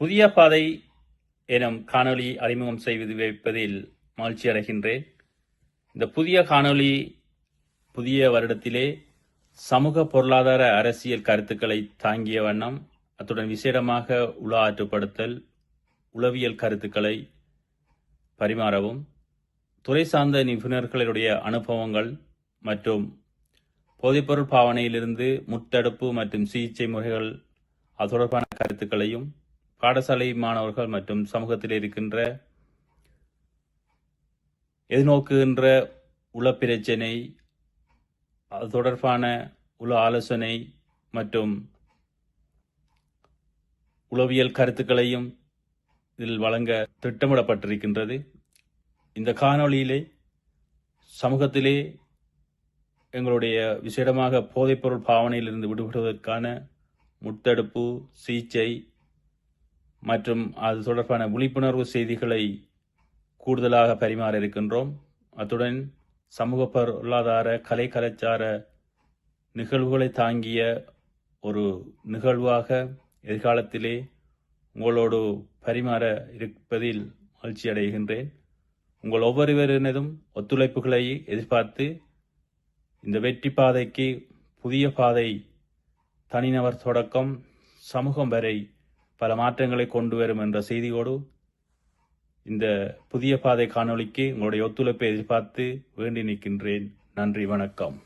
புதிய பாதை எனும் காணொளி அறிமுகம் செய்து வைப்பதில் மகிழ்ச்சி அடைகின்றேன். இந்த புதிய காணொளி புதிய வருடத்திலே சமூக பொருளாதார அரசியல் கருத்துக்களை தாங்கிய வண்ணம், அத்துடன் விசேடமாக உள ஆற்றுப்படுத்தல், உளவியல் கருத்துக்களை பரிமாறவும், துறை சார்ந்த நிபுணர்களுடைய அனுபவங்கள் மற்றும் போதைப்பொருள் பாவனையிலிருந்து முத்தடுப்பு மற்றும் சிகிச்சை முறைகள் அது தொடர்பான கருத்துக்களையும், பாடசாலை மாணவர்கள் மற்றும் சமூகத்தில் இருக்கின்ற எதிர்நோக்குகின்ற உளப்பிரச்சினை, அது தொடர்பான உள ஆலோசனை மற்றும் உளவியல் கருத்துக்களையும் இதில் வழங்க திட்டமிடப்பட்டிருக்கின்றது. இந்த காணொளியிலே சமூகத்திலே எங்களுடைய விசேடமாக போதைப்பொருள் பாவனையிலிருந்து விடுபடுவதற்கான முத்தடுப்பு, சிகிச்சை மற்றும் அது தொடர்பான விழிப்புணர்வு செய்திகளை கூடுதலாக பரிமாற இருக்கின்றோம். அத்துடன் சமூக பொருளாதார கலை கலாச்சார நிகழ்வுகளை தாங்கிய ஒரு நிகழ்வாக எதிர்காலத்திலே உங்களோடு பரிமாற இருப்பதில் மகிழ்ச்சி அடைகின்றேன். உங்கள் ஒவ்வொருவரினதும் ஒத்துழைப்புகளை எதிர்பார்த்து இந்த வெற்றி பாதைக்கு, புதிய பாதை தனிநபர் தொடக்கம் சமூகம் வரை பல மாற்றங்களை கொண்டு வரும் என்ற செய்தியோடு இந்த புதிய பாதை காணொளிக்கு உங்களுடைய ஒத்துழைப்பை எதிர்பார்த்து வேண்டி நிற்கின்றேன். நன்றி, வணக்கம்.